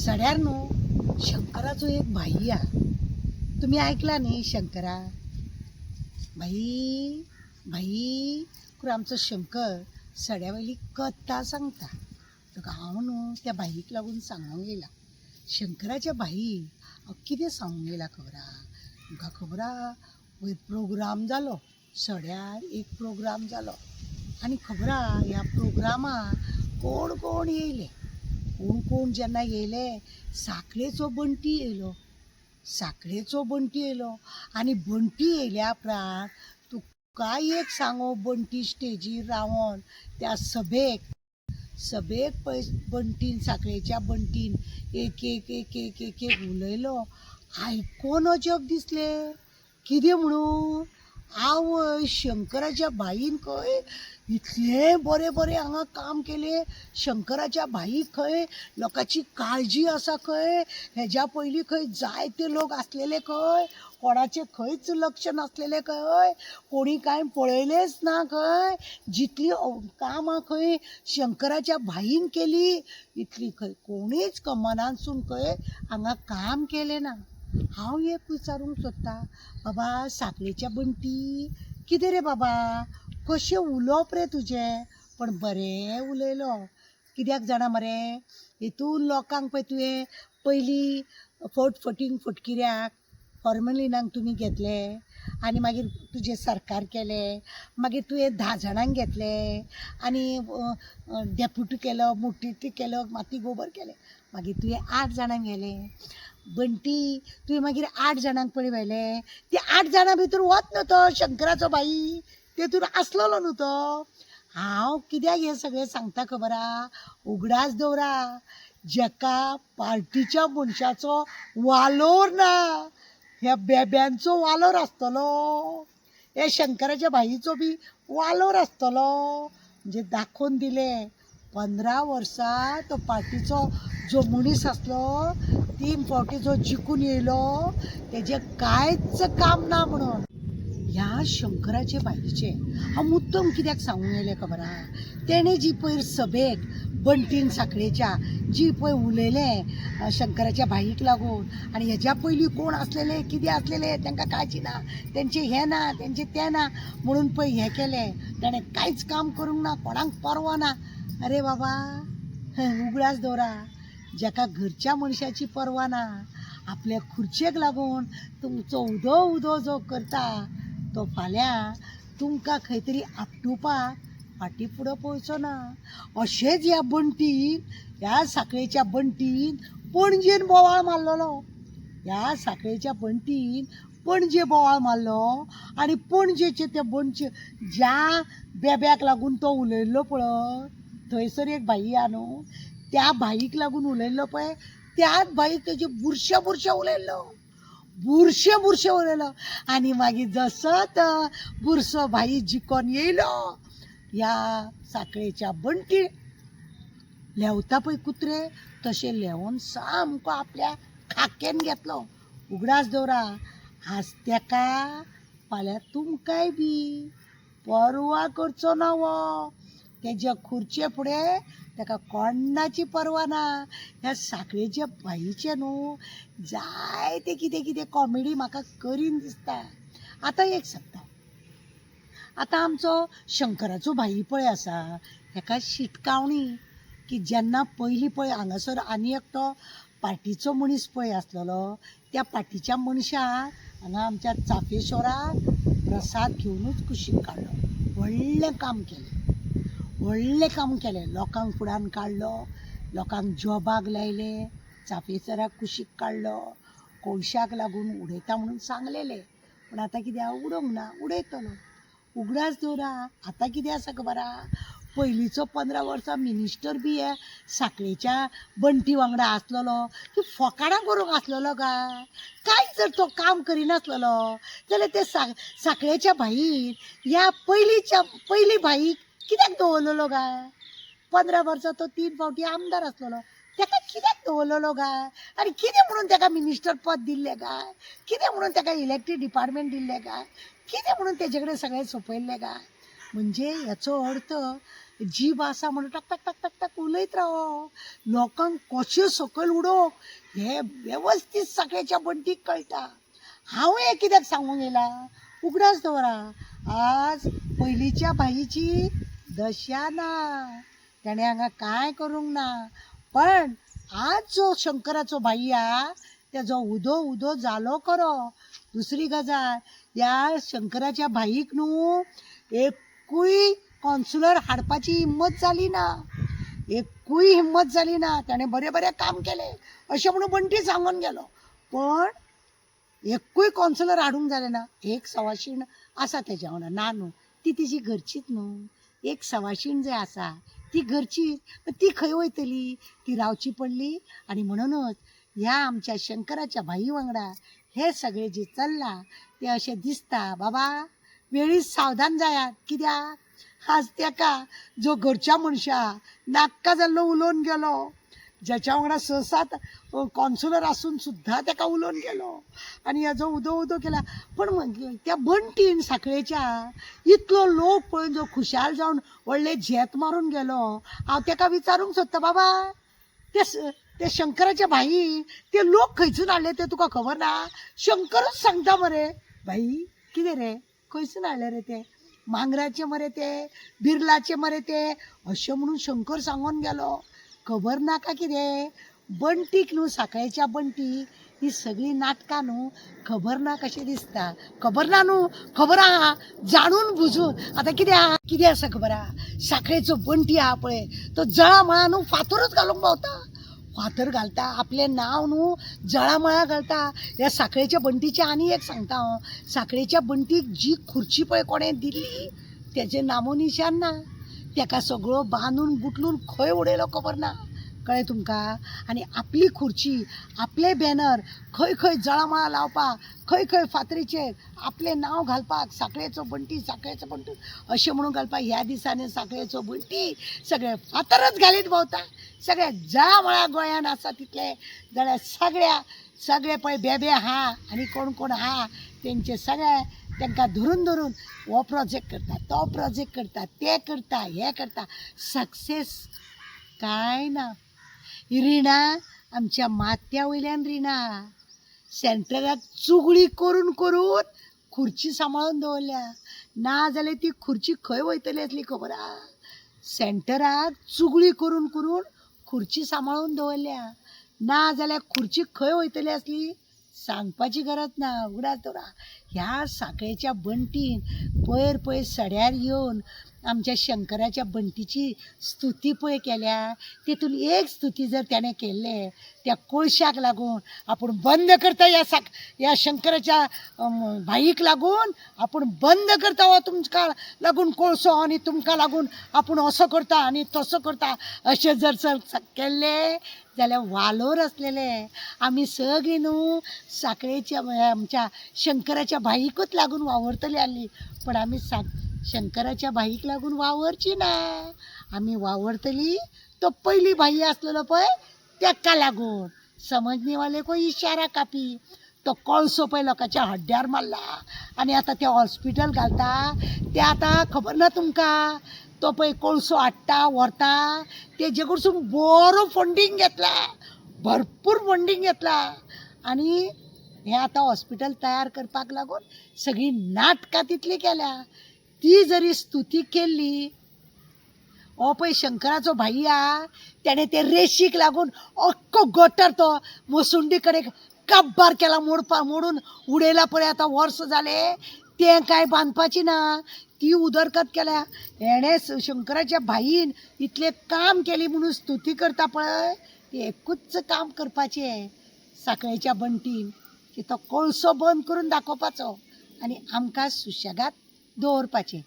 सड्यार न्हू शंकराचो एक भाई हा. तुम्ही ऐकला न्ही शंकरा भाई भाई करून आमचो शंकर सड्यावयली कथा सांगता. तुका हांव न्हू त्या भाईक लागून सांगूंक येयला. शंकराच्या भाई कितें सांगूंक येयला खबर आहा तुमकां खबर आहा वयर प्रोग्राम जालो सड्यार एक प्रोग्राम जालो आनी खबर आहा ह्या प्रोग्रामाक कोण कोण येयले. कोण जेन्ना येयले साखळेचो बंटी येयलो आनी बंटी येयल्या उपरांत तुका एक सांगो बंटी स्टेजीर रावन त्या सभेक पळय बंटीन साखळेच्या बंटीन एक एक एक एक एक एक उलयलो. आयकोन अजब दिसलें. कितें म्हणून आवय शंकराच्या भाईन खंय इतलें बरें बरें हांगा काम केलें. शंकराच्या भाईक खंय लोकांची काळजी आसा खंय. हेज्या पयलीं खंय जायते लोक आसलेले खंय. कोणाचें खंयच लक्ष नासलेलें खंय. कोणी कांय पळयलेंच ना खंय. जितलीं कामां खंय शंकराच्या भाईन केली इतली खंय कोणीच कमनानसून खंय हांगा काम केलें ना. हांव एक विचारूंक सोदतां बाबा साखळेच्या बंटी कितें रे बाबा कशें उलोवप रे तुजें. पण बरें उलयलो. कित्याक जाणा मरे हितून लोकांक पळय तुवें पयलीं फटफटींग फटकिऱ्याक फॉर्मलिनाक तुमी घेतले आनी मागीर तुजें सरकार केलें. मागीर तुवें 10 जाणांक घेतले आनी डेप्युटी केलो मुट्टी केलो माती गोबर केलें. मागीर तुवें 8 जाणांक गेलें. बंटी तुवें मागीर 8 जाणांक पळय व्हेलें. ते 8 जाणां भितर वच न्हू तो शंकराचो भाई तेतून आसलोलो न्हू तो. हांव कित्याक हें सगळें सांगता खबर आहा उगडास दवरा जेका पार्टीच्या मनशाचो वालोर ना ह्या बेब्यांचो वालोर आसतलो. हे शंकराच्या भाईचो बी वालोर आसतलो. म्हणजे दाखोवन दिलें 15 वर्सां तो पार्टीचो जो मनीस आसलो 3 फावटी जो जिखून येयलो तेजें कांयच काम ना म्हणून. ह्या शंकराचे भाईचें हांव मुद्दम कित्याक सांगूंक येयलें खबर आहा तेणें जी पयर सभेक बंटीन साखळेच्या जी पळय उलयलें शंकराच्या भाईक लागून आनी हेज्या पयलीं कोण आसलेले कितें आसलेले तांकां काळजी ना तेंचें हें ना तेंचें तें ना म्हणून पळय हें केलें. ताणें कांयच काम करूंक ना कोणाक परवा ना. अरे बाबा उगडास दवरा जेका घरच्या मनशाची परवा ना आपल्या खुर्चेक लागून तुमचो उदो जो करता तो फाल्यां तुमकां खंय तरी आपटुपाक फाटीं फुडें पळोवचो ना. अशेंच ह्या बंटीन ह्या साखळेच्या बंटीन पणजेन बोवाळ मारलेलो. ह्या साखळेच्या बंटीन पणजे बोवाळ मारलो आनी पणजेचे ते बंडचे ज्या बेब्याक लागून तो उलयल्लो पळय थंयसर एक भाई आहा न्हू त्या भाईक लागून उलयल्लो पळय त्याच भाईक तेजे बुरशे उलयलो आनी मागीर जसो तो बुरसो भाई जिकोन येयलो ह्या साखळेच्या बंटी लेवता पळय कुत्रे तशें लेवून सामको आपल्या खाकेन घेतलो. उगडास दवरा आज तेका फाल्यां तुमकांय बी परवा करचो ना वो. तेज्या खुर्चे फुडें ताका कोणाची परवा ना. ह्या साखळेच्या भाईचे न्हू जायते कितें कितें कॉमेडी म्हाका करीन दिसता. आतां एक सांगता आतां आमचो शंकराचो भाई पळय आसा हेका शिटकावणी की जेन्ना पयलीं पळय हांगासर आनी एक तो पार्टीचो मनीस पळय आसलेलो त्या पार्टीच्या मनशाक हांगा आमच्या चाफेश्वराक प्रसाद घेवनूच कुशीक काडलो. व्हडलें काम केलें लोकांक फुडान काडलो लोकांक जॉबाक लायले चाफेश्वराक कुशीक काडलो. कोळशाक लागून उडयता म्हणून सांगलेलें पूण आतां कितें उडोवंक ना उडयतलो. उगडास दवरा आतां कितें आसा खबर आहा पयलींचो 15 वर्सां मिनिस्टर बी हे साखळेच्या बंटी वांगडा आसलेलो की फकाणां करूंक आसलेलो काय जर तो काम करिनासलेलो जाल्यार ते साखळेच्या भाईन ह्या पयली भाईक कित्याक दवरलेलो 15 वर्सां तो 3 फावटी आमदार आसलेलो ताका कित्याक दवरलेलो आनी कितें म्हणून ताका मिनिस्टर पद दिल्लें कितें म्हणून ताका इलेक्ट्रीक डिपार्टमेंट दिल्लें कितें म्हणून तेजे कडेन सगळें सोंपयल्लें म्हणजे हेचो अर्थ जीभ आसा म्हणून टक टक टक टक टक उलयत रावप, लोकांक कशें सकयल उडोवप हे वेवस्थीत सगळ्याच्या बंटीक कळटा. हांव हे कित्याक सांगूंक येयला, उगडास दवरा, आज पयलींच्या बाईची दशा ना, ताणें हांगा कांय करूंक ना. पण आज जो शंकराचो भाई हा तेजो उदो उदो जालो खरो. दुसरी गजाल, ह्या शंकराच्या भाईक न्हू एकूय कॉन्सुलर हाडपाची हिम्मत जाली ना, एकूय हिम्मत जाली ना. ताणें बरें बरें काम केलें अशें म्हणून बंटी सांगून गेलो, पण एकूय कॉन्सुलर हाडूंक जालें ना. एक सवाशीण आसा तेज्या वांगडा, ना न्हू, ती तिची घरचीच न्हू. एक सवाशीण जर आसा ती घरची, ती खंय वयतली, ती रावची पडली. आनी म्हणूनच ह्या आमच्या शंकराच्या भाई वांगडा हे सगळे जे चल्लां ते अशें दिसता बाबा वेळीच सावधान जायात. कित्याक आज तेका जो घरच्या मनशा नाक्का जाल्लो उलोवन गेलो, ज्याच्या वांगडा 6-7 कॉन्सुलर आसून सुद्धा तेका उलोवन गेलो आनी हेजो उदो उदो केला. पण त्या बंटीन सांखळेच्या इतलो लोक पळोवन जो खुशाल जावन व्हडले झेत मारून गेलो, हांव तेका विचारूंक सोदता बाबा ते शंकराच्या भाई ते लोक खंयसून हाडले ते तुका खबर ना? शंकरच सांगता मरे, भाई कितें रे खंयसून हाडले रे ते, मांगराचे मरे ते, बिर्लाचे मरे ते, अशें म्हणून शंकर सांगून गेलो. खबर नाका कितें, बंटीक न्हू सांखळेच्या बंटीक ही सगळी नाटकां न्हू खबर ना कशें दिसता. खबर ना न्हू, खबर आहा जाणून बुजून. आतां कितें आसा खबर आहा, सांखळेचो बंटी आहा पळय तो जळामळा न्हू फातरूच घालूंक पावता. फातर घालता, आपलें नांव न्हू जळामळा घालता. ह्या सांखळेच्या बंटीचें आनी एक सांगता हांव, सांखळेच्या बंटीक जी खुर्ची पळय कोणें दिल्ली तेजें नामो निशान ना. तेका सगळो बांदून गुटलून खंय उडयलो खबर ना, कळ्ळें तुमकां. आनी आपली खुर्ची, आपले बॅनर खंय खंय जळामळा लावपाक, खंय खंय फातरीचेर आपलें नांव घालपाक, सांखळेचो बंटी अशें म्हणून घालपाक. ह्या दिसांनी सांखळेचो बंटी सगळे फातरच घालीत भोंवता. सगळे जळामळा गोंयान आसा तितले जाल्यार सगळे पळय बेबे आहा आनी कोण कोण आहा तेंचे सगळे तांकां धरून धरून हो प्रोजेक्ट करता, तो प्रोजेक्ट करता, ते करता, हे करता. सक्सेस कांय ना. रिणा आमच्या माथ्या वयल्यान रिणा सेंटराक चुगडी करून करून खुर्ची सांबाळून दवरल्या. ना जाल्यार ती खुर्ची खंय वयतली आसली खबर आहा. सेंटराक चुगडी करून करून खुर्ची सांबाळून दवरल्या. ना जाल्यार खुर्ची खंय वयतली आसली सांगपाची गरज ना. उगडास दवरा, ह्या सांखळेच्या बंटीन पयर पयर सड्यार येवन आमच्या शंकराच्या बंटीची स्तुती पळय केल्या, तेतून एक स्तुती जर त्याने केल्ले त्या कोळशाक लागून आपूण बंद करता, ह्या शंकराच्या भाईक लागून आपूण बंद करता हो तुमकां लागून कोळसो, आनी तुमकां लागून आपूण असो करता आनी तसो करता अशें जर केल्ले जाल्यार वालोर आसलेले. आमी सगळीं न्हू सांखळेच्या आमच्या शंकराच्या भाईकूच लागून वावरतली आसली, पण आमी शंकराच्या भाईक लागून वावरची ना. आमी वावरतली तो पयली भाई आसलेलो पळय तेका लागून. समजने वाले को इशारा कापी. तो कोळसो पळय लोकांच्या हड्ड्यार मारला आनी आतां ते हॉस्पिटल घालता ते आतां खबर ना तुमकां. तो पळय कोळसो हाडटा व्हरता तेजे कडसून बरो फंडींग घेतला, भरपूर फंडींग घेतला. आनी हें आतां हॉस्पिटल तयार करपाक लागून सगळीं नाटकां तितली केल्या. ती जरी स्तुती केल्ली, हो पळय शंकराचो भाई आहा तेणें ते रेशीक लागून अख्खो गटर तो मसुंडी कडेन काब्बार केला, मोडून उडयला पळय. आतां वर्स जाले तें कांय बांदपाची ना, ती उदरकत केल्या. हेणें शंकराच्या भाईन इतलें काम केली म्हणून स्तुती करता पळय, ती एकूच काम करपाचें सांखळेच्या बंटीन, की तो कोळसो बंद करून दाखोवपाचो आनी आमकां सुशेगाद दवरपाचें.